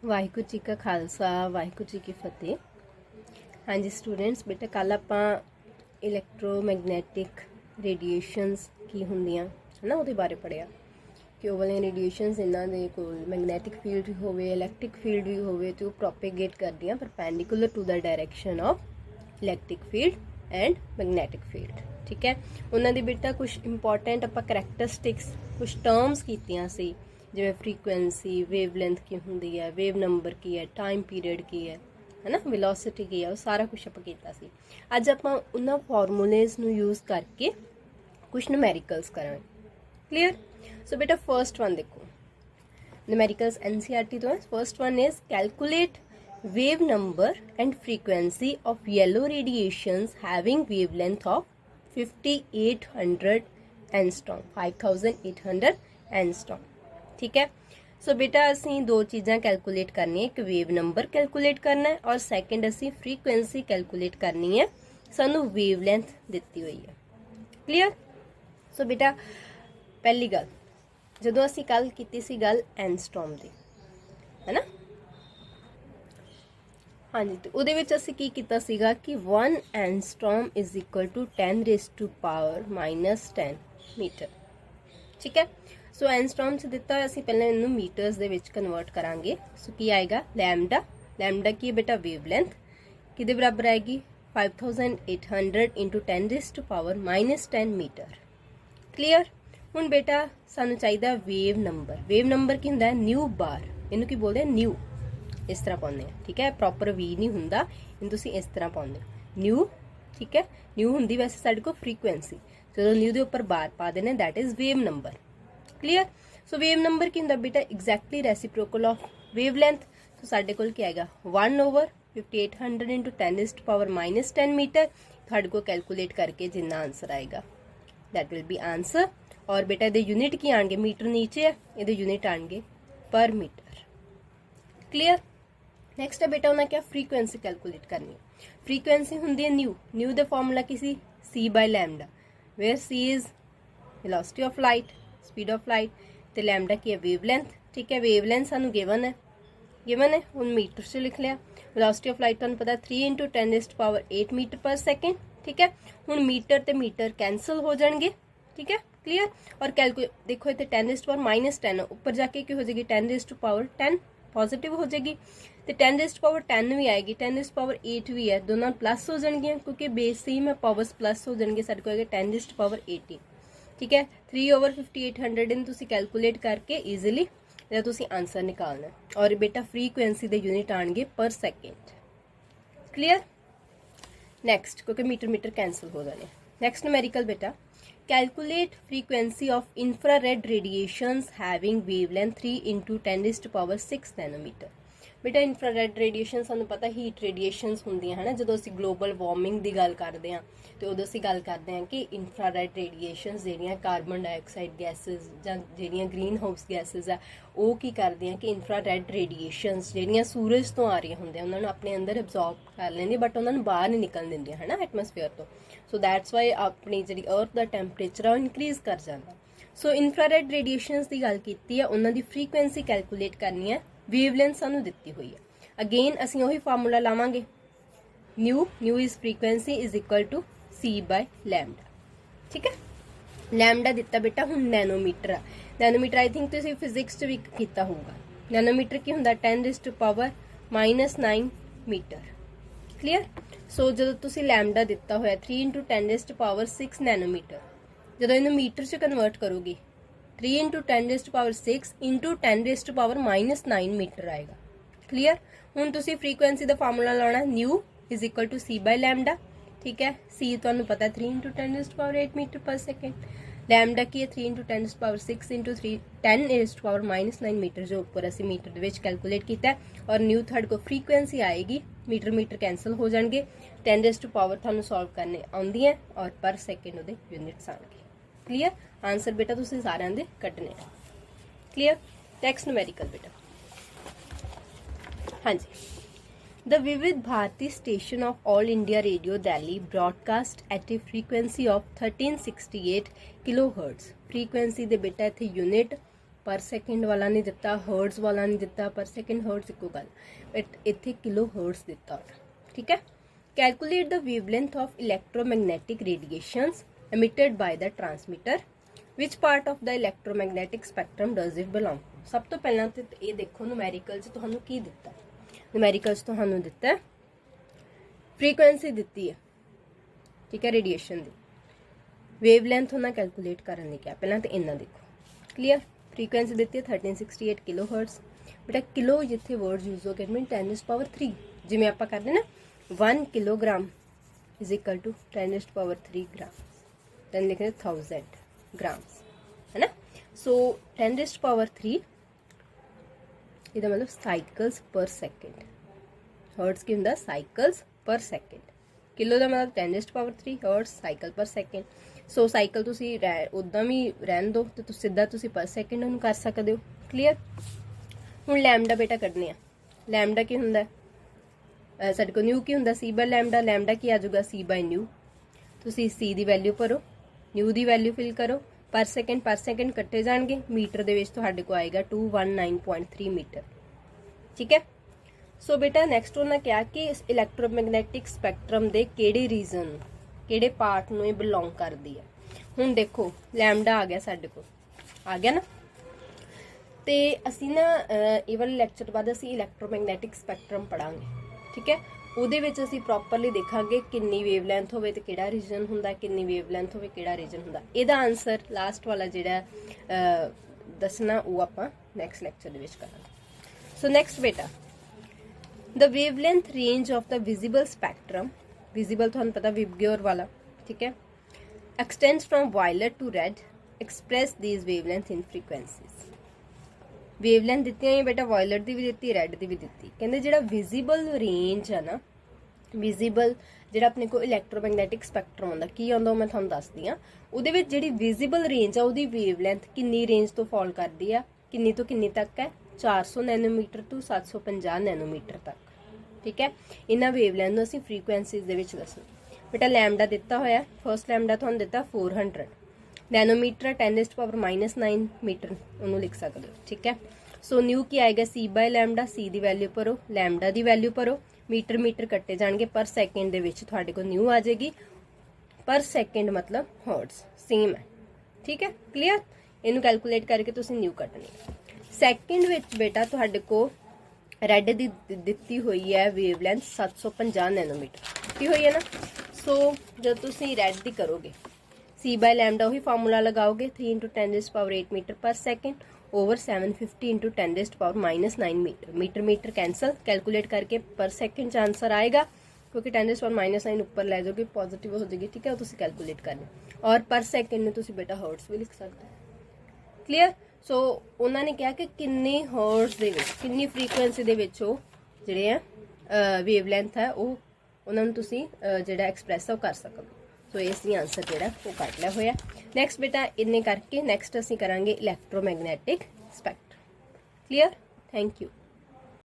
वाहिगुरू जी का खालसा वाहिगुरू जी की फतेह। हाँ जी स्टूडेंट्स, बेटा कल आप इलैक्ट्रोमैगनैटिक रेडिएशनस की होंदियां है ना उहदे बारे पढ़िया कि ਉਹ ਵਾਲੀਆਂ ਰੇਡੀਏਸ਼ਨਸ ਇਹਨਾਂ ਦੇ ਕੋਲ ਮੈਗਨੈਟਿਕ ਫੀਲਡ ਵੀ ਹੋਵੇ ਇਲੈਕਟ੍ਰਿਕ ਫੀਲਡ ਵੀ ਹੋਵੇ ਤੇ ਉਹ ਪ੍ਰੋਪੇਗੇਟ ਕਰਦੀਆਂ perpendicular to the direction of electric field and magnetic field. ठीक है, उन्होंने बेटा कुछ इंपॉर्टेंट आप करैक्टरिस्टिक्स कुछ टर्म्स कीतियां सी जिवें फ्रीकुएंसी वेवलेंथ की होंदी है, वेव नंबर की है, टाइम पीरियड की है ना, वेलोसिटी की है, वो सारा कुछ आप कीता सी। अज आप उन्हां फॉर्मूलेज नूं यूज़ करके कुछ न्यूमेरिकल्स करांगे। क्लीयर? सो बेटा फर्स्ट वन देखो, न्यूमेरिकल्स एनसीईआरटी तो है। First one is calculate wave number and frequency of yellow radiations having wavelength of 5800 angstrom 5800 angstrom. ठीक है, सो बेटा असी दो चीज़ां कैलकुलेट करनी है, एक वेव नंबर कैलकुलेट करना है और सैकेंड असी फ्रीकुएंसी कैलकुलेट करनी है। सानू वेवलेंथ दिती हुई है। क्लीयर? सो बेटा पहली गल जदों असी कल कीती सी गल एंगस्ट्रॉम दी है ना, हाँ जी, तो उहदे विच असीं की कीता सीगा कि 1 angstrom is equal to 10⁻⁻10 metre. ठीक है, सो एंगस्ट्रॉम च दिता असीं पहले इनू मीटर्स दे विच कन्वर्ट करांगे। सो की आएगा लैम्डा, लैम्डा की है बेटा वेवलेंथ किहदे बराबर आएगी 5800 इंटू 10⁻⁻10 मीटर। क्लीयर? हुण बेटा सानू चाहिदा वेव नंबर। वेव नंबर की हुंदा है न्यू बार, इनू की बोलदे न्यू, इस तरह पाने। ठीक है, प्रॉपर वी नहीं हुंदा, इन तुसी इस तरह पाने न्यू। ठीक है, न्यू हुंदी वैसे साडे को फ्रीकुएंसी, जो न्यू दे ऊपर बार पा देने that is wave number. Clear? So wave number की हुंदा बेटा एग्जैक्टली रेसिप्रोकल ऑफ वेवलेंथ। तो साडे कोल की आएगा 1/5800 इंटू 10⁻⁻10 मीटर। साडे को कैलकुलेट करके जिन्ना आंसर आएगा दैट विल बी आंसर। और बेटा इहदे यूनिट की आएंगे, मीटर नीचे है, इहदे यूनिट आएंगे पर मीटर। क्लीयर? नेक्स्ट है बेटा उन्हें क्या फ्रीकुएंसी कैलकुलेट करनी है। फ्रीकुएंसी होंगी है न्यू, न्यू द फॉर्मूला किसी c by lambda, where c is velocity of light, speed of light, तो लैम्डा की है वेवलेंथ। ठीक है, वेवलेंथ सानू गिवन है हम मीटर से लिख लिया। वेलोसिटी ऑफ लाइट तुहानू पता 3 इंटू 10⁸ मीटर पर सेकेंड। ठीक है, हम मीटर ते मीटर कैंसल हो जाएंगे। ठीक है, क्लीयर? और देखो इतने 10⁻⁻10 ऊपर जाके की हो जाएगी 10⁻10 पॉजिटिव हो जाएगी, तो 10⁻10 भी आएगी, 10⁻8 भी है, दोनों प्लस हो जाएंगे क्योंकि बेस सेम है, पावर्स प्लस हो जाएंगे। साढ़े को आएगा 10⁻18। ठीक है, 3/5800 इन तुसी कैलकुलेट करके ईजिली तुसी आंसर निकालना है। और बेटा फ्रीकुएंसी दे यूनिट आएंगे पर सेकेंड। क्लीयर? नैक्सट क्योंकि मीटर मीटर कैंसल हो जाने। नैक्सट न्यूमेरिकल बेटा calculate frequency of infrared radiations having wavelength 3 into 10⁻6 nanometre. बेटा इंफ्रारेड रेडिएशन सानू पता हीट रेडिएशनस होंदियां है ना, जो असीं ग्लोबल वार्मिंग की गल करते हैं तो उदों असीं गल करते हैं कि इंफ्रारेड रेडिएशनस जिहड़ियां कार्बन डाइऑक्साइड गैसेस जां जिहड़ियां ग्रीन हाउस गैसेस है वो की करते हैं कि इंफ्रारेड रेडिएशनस जिहड़ियां सूरज तो आ रही होंदियां उन्हां नूं अपने अंदर एब्जॉर्ब कर लैंदी बट उन्हां नूं बाहर नहीं निकल दिंदियां है ना एटमोसफेयर तो। सो दैट्स वाई अपनी जिहड़ी अर्थ का टैंपरेचर है इनक्रीज कर जाता। सो इंफ्रारेड रेडिएशनस की गल कीती है, उन्हां दी फ्रीकुएंसी कैलकुलेट करनी है, वेवलेंथ सानू दिती हुई है। अगेन असीं वही फार्मूला लावांगे, nu is frequency is equal to c by lambda. ठीक है, लैम्डा दिता बेटा हुण नैनोमीटर है। नैनोमीटर आई थिंक तुसीं फिजिक्स च भी कीता होगा। नैनोमीटर की हुंदा 10⁻⁻9 मीटर। क्लीयर? सो जो तुसीं लैम्डा दिता होया 3 इंटू 10⁻6 नैनोमीटर, जो इन्हू मीटर च कन्वर्ट करोगे 3 इंटू 10⁻6 इंटू 10⁻⁻9 मीटर आएगा। क्लीयर? हुण तुसीं फ्रीकुएंसी का फार्मूला लाना nu is equal to c by lambda. ठीक है, सी तुहानू पता 3 into 10⁸ metre per second, lambda की है 3 इंटू 10⁻6 इंटू 10⁻⁻9 मीटर, जो ऊपर असीं मीटर दे विच कैलकुलेट किया है। और न्यू थर्ड को फ्रीकुएंसी आएगी, मीटर मीटर कैंसल हो जाएंगे, 10 तुहानू सॉल्व करने आउंदी है और पर सेकेंड उहदे यूनिट्स आएंगे। क्लीयर? आंसर बेटा तुसीं सारिआं दे कड्ढने हैं। क्लीयर? नैक्सट न्यूमेरिकल बेटा हाँ जी, the Vividh Bharati station of All India Radio Delhi broadcast at a frequency of 1368 kilohertz. Frequency दे बेटा इत्थे यूनिट पर सैकेंड वाला नहीं दिता, हर्ट्ज वाला नहीं दिता, पर सैकेंड हर्ट्ज इक्को गल, बट इत्थे किलो हर्ट्ज दिता होया, ठीक है। Calculate the wavelength of electromagnetic radiations emitted by the transmitter, which part of the electromagnetic spectrum does it belong to? सब तो पहला तो ये देखो न्यूमेरिकल च तुहानू की दिता, न्यूमेरिकल च तुहानू दिता है फ्रीक्वेंसी दिती है, ठीक है, रेडिएशन दी। वेवलेंथ उन्हें कैलकुलेट करने ने क्या, पहला तो इन्ना देखो, क्लीयर। फ्रीक्वेंसी दी है 1368 किलो हर्ट्ज, बेटा किलो जिथे वर्ड यूज हो गए मीन 10⁻³ जिमें आप करते ना 1 kilogram is equal to 10⁻³ gram, then लिखते 1000 ग्राम्स, है ना। सो 10⁻³ ਇਹਦਾ मतलब साइकल्स पर सेकेंड, हर्ट्स की ਹੁੰਦਾ साइकल्स पर सेकेंड, किलो ਦਾ मतलब 10⁻³ हर्ट्स साइकल पर सेकेंड। सो साइकल ਤੁਸੀਂ ਉਦਾਂ ਵੀ ਰਹਿਣ ਦਿਓ ਤੇ ਤੁਸੀਂ ਸਿੱਧਾ ਤੁਸੀਂ ਪਰ ਸੈਕਿੰਡ ਨੂੰ ਕਰ ਸਕਦੇ ਹੋ, ਕਲੀਅਰ। ਹੁਣ ਲੈਮਡਾ ਬੇਟਾ ਕੱਢਨੇ ਆ, ਲੈਮਡਾ ਕੀ ਹੁੰਦਾ ਸਾਡੇ ਕੋਲ ਨਿਊ ਕੀ ਹੁੰਦਾ c/λ, ਲੈਮਡਾ ਕੀ ਆ ਜਾਊਗਾ c/ਨਿਊ। ਤੁਸੀਂ c ਦੀ ਵੈਲਿਊ ਭਰੋ, ਨਿਊ ਦੀ ਵੈਲਿਊ ਫਿਲ ਕਰੋ, पर सेकेंड कट्टे जाएंगे, मीटर दे विच तुहाडे को आएगा 219.3 मीटर, ठीक है। सो बेटा नैक्सट उन्हें क्या कि इलैक्ट्रोमैग्नैटिक स्पैक्ट्रम दे केड़े रीजन केड़े पार्ट नूं बिलोंग करदी है। हुण देखो लैमडा आ गया साडे को, आ गया ना, ते असीं ना ये वाले लैक्चर बाद असीं इलैक्ट्रोमैग्नैटिक स्पैक्ट्रम पढ़ांगे, ठीक है। ਉਹਦੇ ਵਿੱਚ ਅਸੀਂ ਪ੍ਰੋਪਰਲੀ ਦੇਖਾਂਗੇ ਕਿੰਨੀ ਵੇਵਲੈਂਥ ਹੋਵੇ ਤੇ ਕਿਹੜਾ ਰੀਜਨ ਹੁੰਦਾ, ਕਿੰਨੀ ਵੇਵਲੈਂਥ ਹੋਵੇ ਕਿਹੜਾ ਰੀਜਨ ਹੁੰਦਾ। ਇਹਦਾ ਆਨਸਰ ਲਾਸਟ ਵਾਲਾ ਜਿਹੜਾ ਦੱਸਣਾ ਉਹ ਆਪਾਂ ਨੈਕਸਟ ਲੈਕਚਰ ਦੇ ਵਿੱਚ ਕਰਾਂਗੇ। ਸੋ ਨੈਕਸਟ ਬੇਟਾ the wavelength range of the visible spectrum, visible ਤੁਹਾਨੂੰ ਪਤਾ ਵਿਬਗਿਓਰ ਵਾਲਾ, ਠੀਕ ਹੈ, extends from violet to red, express these wavelengths in frequencies। Wavelength दी है बेटा, वायलट की भी दी, रैड की भी दी। कहते जो विजिबल रेंज है ना, विजिबल जो अपने को इलैक्ट्रोमैग्नैटिक स्पैक्ट्रम आता की आता मैं थोड़ा दसदी हाँ, वो जी विजिबल रेंज है वो वेवलेंथ किन्नी रेंज तो फॉल करती है, किन्नी तो किन्नी तक है 400 नैनोमीटर टू 750 नैनोमीटर तक, ठीक है। इन्होंने वेवलेंथ असीं फ्रीकुएंसीज़ दे विच दसना। बेटा लैमडा दिता होया, फर्स्ट लैमडा तुहानूं दिता 400 नैनोमीटर 10⁻⁹ मीटर उन्होंने लिख सकते हो, ठीक है। सो न्यू की आएगा c/λ, c की वैल्यू भरो, लैमडा की वैल्यू भरो, मीटर कट्टे जाएंगे, पर सैकेंड तुहाडे को न्यू आ जाएगी, पर सैकेंड मतलब हर्ट्ज सेम है, ठीक है, क्लीयर। इनू कैलकुलेट करके तुसीं न्यू कटनी। सैकेंड विच बेटा तुहाडे को रैड दी दित्ती हुई है वेवलेंथ 750 नैनोमीटर दी हुई है ना। सो जो तुसीं रैड दी करोगे c/λ वही फार्मूला लगाओगे 3 × 10⁸ metre per second over 750 × 10⁻⁹ metre cancel, calculate करके पर सेकेंड आंसर आएगा, क्योंकि 10⁻⁹ ऊपर लै जाओगे पॉजिटिव हो जाएगी, ठीक है, तुसीं कैलकुलेट करना। और पर सेकेंड में तुसीं बेटा हर्ट्स भी लिख सकते हो, क्लीयर। सो उन्होंने कहा कि किन्नी हर्ट्स दे विच किन्नी फ्रीकुएंसी दे विच वो जिहड़े है वेवलेंथ है वो उन्होंने तुसीं जिहड़ा एक्सप्रैस है वो कर सकते हो। सो इसी आंसर जोड़ा वो कट लिया होया। नैक्सट बेटा इन्ने करके नैक्सट असीं करांगे इलैक्ट्रोमैग्नैटिक स्पैक्ट्रम, क्लीयर। Thank you.